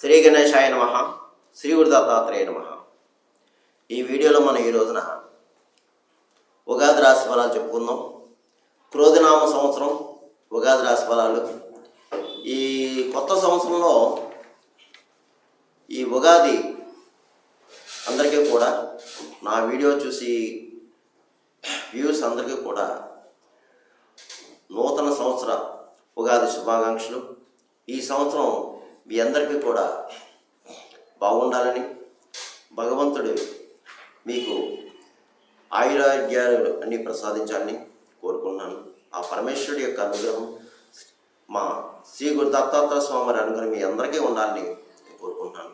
శ్రీ గణేశాయ నమః. శ్రీ గురు దత్తాత్రేయ నమః. ఈ వీడియోలో మనం ఈ రోజున ఉగాది రాశి ఫలాలు చెప్పుకుందాం. క్రోధినామ సంవత్సరం ఉగాది రాశి ఫలాలు. ఈ కొత్త సంవత్సరంలో ఈ ఉగాది అందరికీ కూడా, నా వీడియో చూసి వ్యూస్ అందరికీ కూడా నూతన సంవత్సర ఉగాది శుభాకాంక్షలు. ఈ సంవత్సరం మీ అందరికీ కూడా బాగుండాలని, భగవంతుడు మీకు ఆయురారోగ్యాలు అన్నీ ప్రసాదించాలని కోరుకున్నాను. ఆ పరమేశ్వరుడి యొక్క అనుగ్రహం, మా శ్రీ గురు దత్తాత్రేయ స్వామి వారి అనుగ్రహం మీ అందరికీ ఉండాలని కోరుకుంటున్నాను.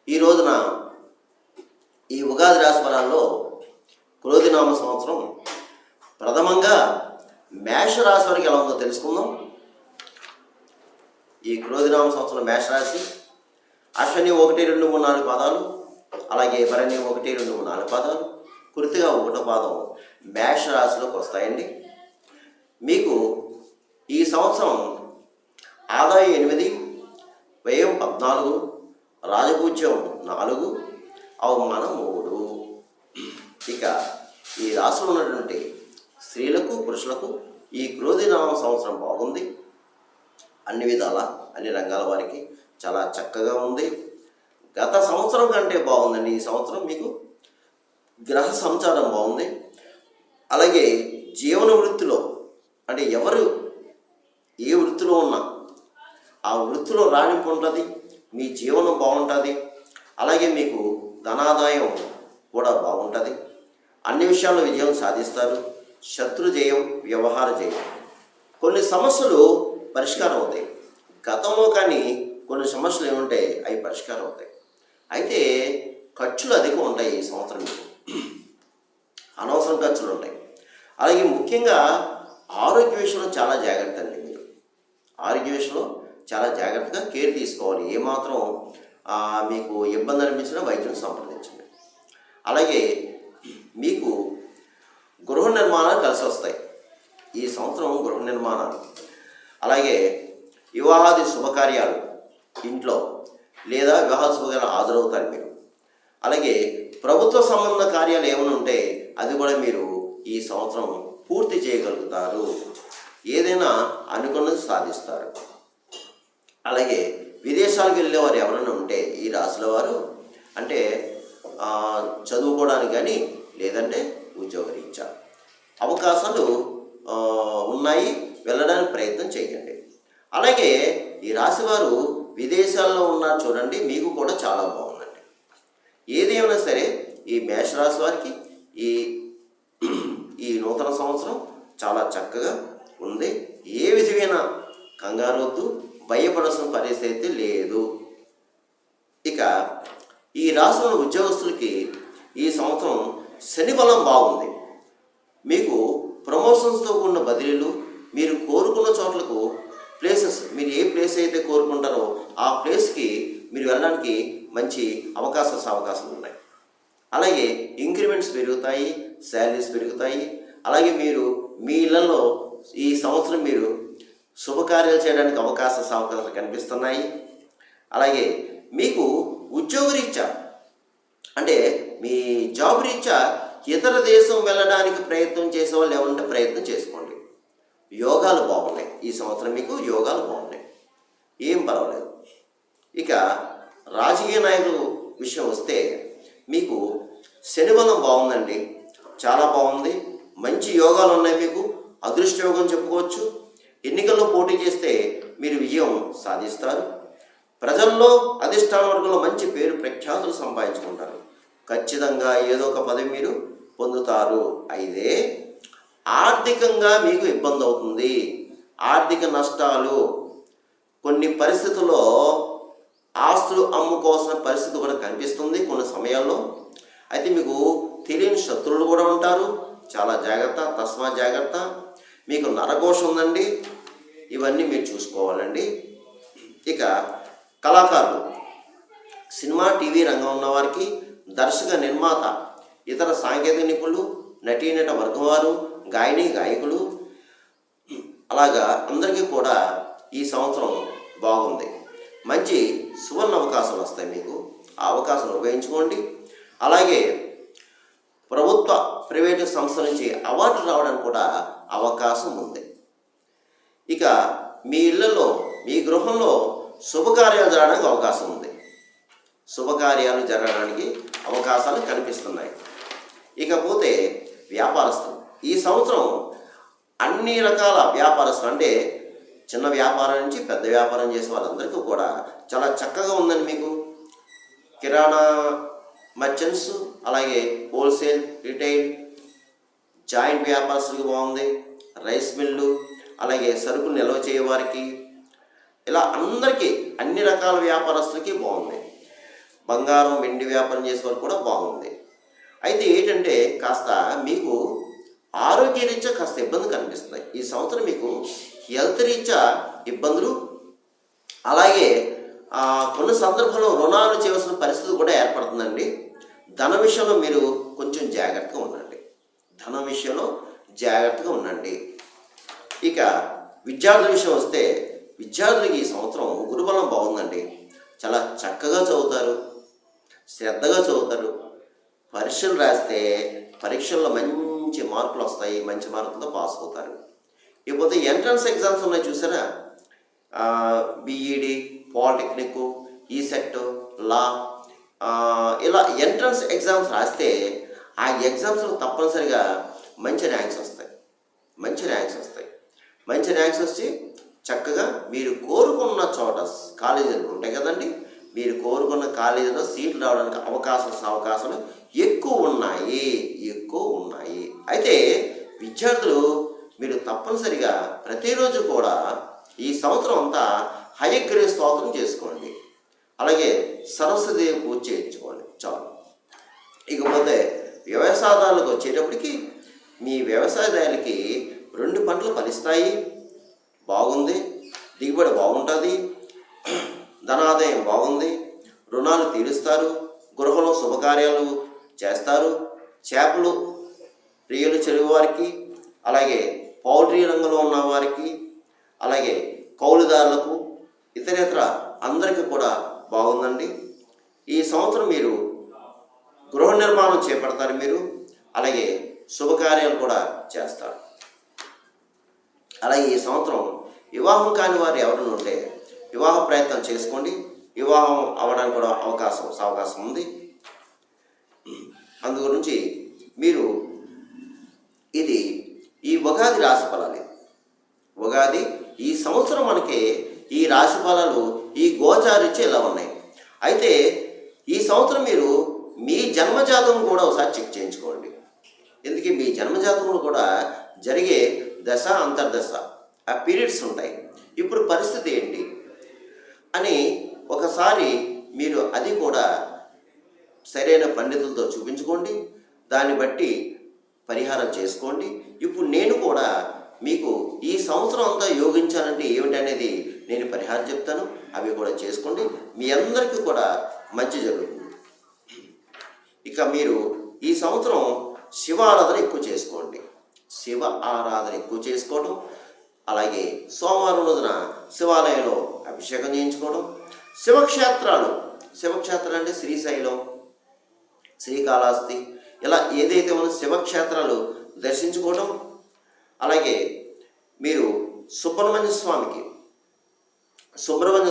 ఈ రోజున ఈ ఉగాది రాశి ఫలాల్లో క్రోధినామ సంవత్సరం ప్రథమంగా మేషరాశి వారికి ఎలా ఉందో తెలుసుకుందాం. ఈ క్రోధినామ సంవత్సరం మేషరాశి, అశ్విని 1, 2, 3, 4 పాదాలు, అలాగే భరణి 1, 2, 3, 4 పాదాలు, కృతిగా 1వ పాదం మేషరాశిలోకి వస్తాయండి. మీకు ఈ సంవత్సరం ఆదాయం 8, వ్యయం 14, రాజపూజ్యం 4, అవమానం 3. ఇక ఈ రాశిలో ఉన్నటువంటి స్త్రీలకు పురుషులకు ఈ క్రోధినామ సంవత్సరం బాగుంది. అన్ని విధాల అన్ని రంగాల వారికి చాలా చక్కగా ఉంది. గత సంవత్సరం కంటే బాగుందండి. ఈ సంవత్సరం మీకు గ్రహ సంచారం బాగుంది. అలాగే జీవన వృత్తిలో, అంటే ఎవరు ఏ వృత్తిలో ఉన్నా ఆ వృత్తిలో రాణింపు ఉంటుంది, మీ జీవనం బాగుంటుంది. అలాగే మీకు ధనాదాయం కూడా బాగుంటుంది. అన్ని విషయాల్లో విజయం సాధిస్తారు. శత్రు జయం, వ్యవహార జయం. కొన్ని సమస్యలు పరిష్కారం అవుతాయి. గతంలో కానీ కొన్ని సమస్యలు ఏముంటే అవి పరిష్కారం అవుతాయి. అయితే ఖర్చులు అధికం ఉంటాయి ఈ సంవత్సరం. మీకు అనవసరం ఖర్చులు ఉంటాయి. అలాగే ముఖ్యంగా ఆరోగ్య విషయంలో చాలా జాగ్రత్త అండి. మీరు ఆరోగ్య విషయంలో చాలా జాగ్రత్తగా కేర్ తీసుకోవాలి. ఏమాత్రం మీకు ఇబ్బంది అనిపించినా వైద్యం సంప్రదించండి. అలాగే మీకు గృహ నిర్మాణాలు కలిసి వస్తాయి ఈ సంవత్సరం. గృహ నిర్మాణాలు, అలాగే వివాహాది శుభకార్యాలు ఇంట్లో లేదా వివాహ శుభకార్యాలు హాజరవుతారు మీరు. అలాగే ప్రభుత్వ సంబంధ కార్యాలు ఏమైనా ఉంటే అది కూడా మీరు ఈ సంవత్సరం పూర్తి చేయగలుగుతారు. ఏదైనా అనుకున్నది సాధిస్తారు. అలాగే విదేశాలకు వెళ్ళేవారు ఎవరైనా ఉంటే ఈ రాశిలో వారు, అంటే చదువుకోవడానికి కానీ లేదంటే ఉద్యోగరీత్యా అవకాశాలు ఉన్నాయి, వెళ్ళడానికి ప్రయత్నం చేయండి. అలాగే ఈ రాశివారు విదేశాల్లో ఉన్నారు చూడండి, మీకు కూడా చాలా బాగుందండి. ఏదేమైనా సరే ఈ మేషరాశి వారికి ఈ నూతన సంవత్సరం చాలా చక్కగా ఉంది. ఏ విధమైన కంగారొద్దు, భయపడాల్సిన పరిస్థితి లేదు. ఇక ఈ రాశిలో ఉద్యోగస్తులకి ఈ సంవత్సరం శని బలం బాగుంది. మీకు ప్రమోషన్స్తో కూడిన బదిలీలు, మీరు కోరుకున్న చోట్లకు ప్లేసెస్, మీరు ఏ ప్లేస్ అయితే కోరుకుంటారో ఆ ప్లేస్కి మీరు వెళ్ళడానికి మంచి అవకాశాలు ఉన్నాయి. అలాగే ఇంక్రిమెంట్స్ పెరుగుతాయి, శాలరీస్ పెరుగుతాయి. అలాగే మీరు మీ ఇళ్లలో ఈ సంవత్సరం మీరు శుభకార్యాలు చేయడానికి అవకాశాలు కనిపిస్తున్నాయి. అలాగే మీకు ఉద్యోగరీత్యా, అంటే మీ జాబ్ రీత్యా ఇతర దేశం వెళ్ళడానికి ప్రయత్నం చేసే వాళ్ళు ఏమంటే ప్రయత్నం చేసుకోండి. యోగాలు బాగున్నాయి ఈ సంవత్సరం, మీకు యోగాలు బాగున్నాయి, ఏం పర్వాలేదు. ఇక రాజకీయ నాయకుల విషయం వస్తే మీకు శనిబలం బాగుందండి, చాలా బాగుంది. మంచి యోగాలు ఉన్నాయి. మీకు అదృష్ట యోగం చెప్పుకోవచ్చు. ఎన్నికల్లో పోటీ చేస్తే మీరు విజయం సాధిస్తారు. ప్రజల్లో అధిష్టాన వర్గంలో మంచి పేరు ప్రఖ్యాతులు సంపాదించుకుంటారు. ఖచ్చితంగా ఏదో ఒక పదవి మీరు పొందుతారు. అయితే ఆర్థికంగా మీకు ఇబ్బంది అవుతుంది. ఆర్థిక నష్టాలు, కొన్ని పరిస్థితుల్లో ఆస్తులు అమ్ముకోవాల్సిన పరిస్థితి కూడా కనిపిస్తుంది కొన్ని సమయాల్లో. అయితే మీకు తెలియని శత్రువులు కూడా ఉంటారు, చాలా జాగ్రత్త, తస్మా జాగ్రత్త. మీకు నరఘోష ఉందండి, ఇవన్నీ మీరు చూసుకోవాలండి. ఇక కళాకారులు, సినిమా టీవీ రంగం ఉన్నవారికి, దర్శక నిర్మాత, ఇతర సాంకేతిక నిపుణులు, నటీనట వర్గం వారు, గాయకులు, అలాగా అందరికీ కూడా ఈ సంవత్సరం బాగుంది. మంచి సువర్ణ అవకాశం అవకాశం ఉపయోగించుకోండి. అలాగే ప్రభుత్వ ప్రైవేటు సంస్థ నుంచి అవార్డు రావడానికి కూడా అవకాశం ఉంది. ఇక మీ ఇళ్లలో, మీ గృహంలో శుభకార్యాలు జరగడానికి అవకాశం ఉంది. శుభకార్యాలు జరగడానికి అవకాశాలు కనిపిస్తున్నాయి. ఇకపోతే వ్యాపారస్తులు, ఈ సంవత్సరం అన్ని రకాల వ్యాపారస్తులు, అంటే చిన్న వ్యాపారం నుంచి పెద్ద వ్యాపారం చేసే వాళ్ళందరికీ కూడా చాలా చక్కగా ఉందండి. మీకు కిరాణా మర్చెంట్స్, అలాగే హోల్సేల్, రిటైల్, జాయింట్ వ్యాపారస్తులకు బాగుంది. రైస్ మిల్లు, అలాగే సరుకులు నిల్వ చేయవారికి, ఇలా అందరికీ అన్ని రకాల వ్యాపారస్తులకి బాగుంది. బంగారం వెండి వ్యాపారం చేసేవారు కూడా బాగుంది. అయితే ఏంటంటే కాస్త మీకు ఆరోగ్య రీత్యా కాస్త ఇబ్బంది కనిపిస్తున్నాయి ఈ సంవత్సరం. మీకు హెల్త్ రీత్యా ఇబ్బందులు, అలాగే కొన్ని సందర్భంలో రుణాలు చేయవలసిన పరిస్థితి కూడా ఏర్పడుతుందండి. ధన విషయంలో మీరు కొంచెం జాగ్రత్తగా ఉండండి. ధనం విషయంలో జాగ్రత్తగా ఉండండి. ఇక విద్యార్థుల విషయం వస్తే, విద్యార్థులకి ఈ సంవత్సరం గురుబలం బాగుందండి. చాలా చక్కగా చదువుతారు, శ్రద్ధగా చదువుతారు. పరీక్షలు రాస్తే పరీక్షల్లో మంచి మార్కులు వస్తాయి, మంచి మార్కులతో పాస్ అవుతారు. ఇకపోతే ఎంట్రన్స్ ఎగ్జామ్స్ ఉన్నాయి చూసారా, బీఈడి, పాలిటెక్నిక్, ఈసెట్, లా, ఇలా ఎంట్రన్స్ ఎగ్జామ్స్ రాస్తే ఆ ఎగ్జామ్స్లో తప్పనిసరిగా మంచి ర్యాంక్స్ వస్తాయి. మంచి ర్యాంక్స్ వచ్చి చక్కగా మీరు కోరుకున్న చోట కాలేజీలు ఉంటాయి కదండి, మీరు కోరుకున్న కాలేజీలో సీట్లు రావడానికి అవకాశాలు ఎక్కువ ఉన్నాయి. అయితే విద్యార్థులు మీరు తప్పనిసరిగా ప్రతిరోజు కూడా ఈ సంవత్సరం అంతా హయగ్రీవ స్తోత్రం చేసుకోండి. అలాగే సరస్వతిదేవి పూజ చేయించుకోండి, చాలు. ఇకపోతే వ్యవసాయదారులకు వచ్చేటప్పటికి, మీ వ్యవసాయదారులకి 2 పంటలు ఫలిస్తాయి, బాగుంది. దిగుబడి బాగుంటుంది, ధనాదాయం బాగుంది, రుణాలు తీరుస్తారు, గృహంలో శుభకార్యాలు చేస్తారు. చేపలు రొయ్యలు చెరువు వారికి, అలాగే పౌల్ట్రీ రంగంలో ఉన్న వారికి, అలాగే కౌలుదారులకు, ఇతరేతర అందరికీ కూడా బాగుందండి. ఈ సంవత్సరం మీరు గృహ నిర్మాణం చేపడతారు, మీరు అలాగే శుభకార్యాలు కూడా చేస్తారు. అలాగే ఈ సంవత్సరం వివాహం కాని వారు ఎవరైనా ఉంటే వివాహ ప్రయత్నం చేసుకోండి. వివాహం అవ్వడానికి కూడా అవకాశం ఉంది. అందు గురించి మీరు ఇది ఈ ఉగాది రాశి ఫలాలు, ఉగాది ఈ సంవత్సరం మనకి ఈ రాశి ఫలాలు ఈ గోచారీత్యా ఇలా ఉన్నాయి. అయితే ఈ సంవత్సరం మీరు మీ జన్మజాతం కూడా ఒకసారి చెక్ చేయించుకోండి. ఎందుకంటే మీ జన్మజాతంలో కూడా జరిగే దశ, అంతర్దశ, ఆ పీరియడ్స్ ఉంటాయి. ఇప్పుడు పరిస్థితి ఏంటి అని ఒకసారి మీరు అది కూడా సరైన పండితులతో చూపించుకోండి. దాన్ని బట్టి పరిహారం చేసుకోండి. ఇప్పుడు నేను కూడా మీకు ఈ సంవత్సరం అంతా యోగించాలంటే ఏమిటి అనేది నేను పరిహారం చెప్తాను, అవి కూడా చేసుకోండి. మీ అందరికీ కూడా మంచి జరుగుతుంది. ఇక మీరు ఈ సంవత్సరం శివ ఆరాధన ఎక్కువ చేసుకోండి. శివ ఆరాధన ఎక్కువ చేసుకోవడం, అలాగే సోమవారం రోజున శివాలయంలో అభిషేకం చేయించుకోవడం, శివక్షేత్రాలు అంటే శ్రీశైలం, శ్రీకాళహస్తి, ఇలా ఏదైతే మన శివక్షేత్రాలు దర్శించుకోవడం, అలాగే మీరు సుబ్రహ్మణ్య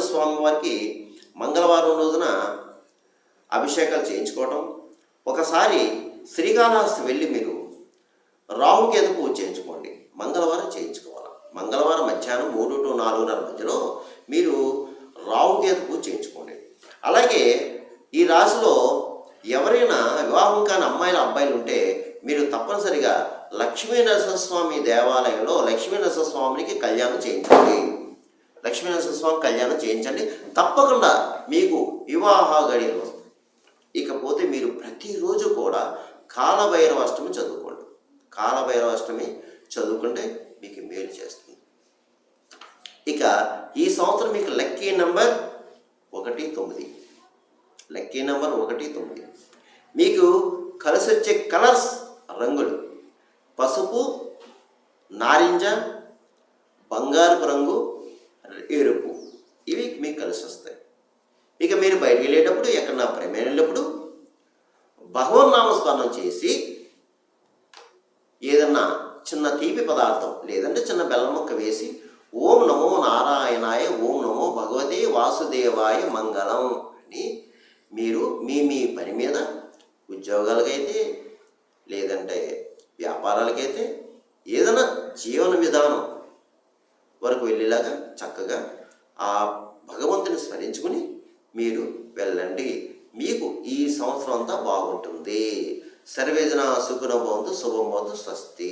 స్వామి వారికి మంగళవారం రోజున అభిషేకాలు చేయించుకోవడం. ఒకసారి శ్రీకాళహస్తి వెళ్ళి మీరు రాహుకేతు పూజ చేయించుకోండి. మంగళవారం చేయించుకోవాలి. మంగళవారం మధ్యాహ్నం 3 to 4:30 మధ్యలో మీరు రాహుకేతు పూజ చేయించుకోండి. అలాగే ఈ రాశిలో ఎవరైనా వివాహం కాని అబ్బాయిలు ఉంటే మీరు తప్పనిసరిగా లక్ష్మీ నరసింహస్వామి దేవాలయంలో లక్ష్మీ నరసింహస్వామికి కళ్యాణం చేయించండి. లక్ష్మీ నరసింహస్వామి కళ్యాణం చేయించండి. తప్పకుండా మీకు వివాహ గడియలు వస్తాయి. ఇకపోతే మీరు ప్రతిరోజు కూడా కాలభైరవాష్టమి చదువుకోండి. కాలభైరవాష్టమి చదువుకుంటే మీకు మేలు చేస్తుంది. ఇక ఈ సంవత్సరం మీకు లక్కీ నెంబర్ 19. Lucky number 19. మీకు కలిసి వచ్చే కలర్స్, రంగులు పసుపు, నారింజ, బంగారపు రంగు, ఎరుపు, ఇవి మీకు కలిసి వస్తాయి. ఇక మీరు బయటికి వెళ్ళేటప్పుడు ఎక్కడన్నా ప్రమేయం వెళ్ళినప్పుడు భగవన్నామస్మరణం చేసి ఏదన్నా చిన్న తీపి పదార్థం లేదంటే చిన్న బెల్లం ముక్క వేసి ఓం నమో నారాయణాయ, ఓం నమో భగవతే వాసుదేవాయ మంగళం అని మీరు మీ పని మీద ఉద్యోగాలకైతే లేదంటే వ్యాపారాలకైతే ఏదైనా జీవన విధానం వరకు వెళ్ళేలాగా చక్కగా ఆ భగవంతుని స్మరించుకుని మీరు వెళ్ళండి. మీకు ఈ సంవత్సరం అంతా బాగుంటుంది. సర్వేజన సుఖినో భవంతు, శుభం భవంతు, స్వస్తి.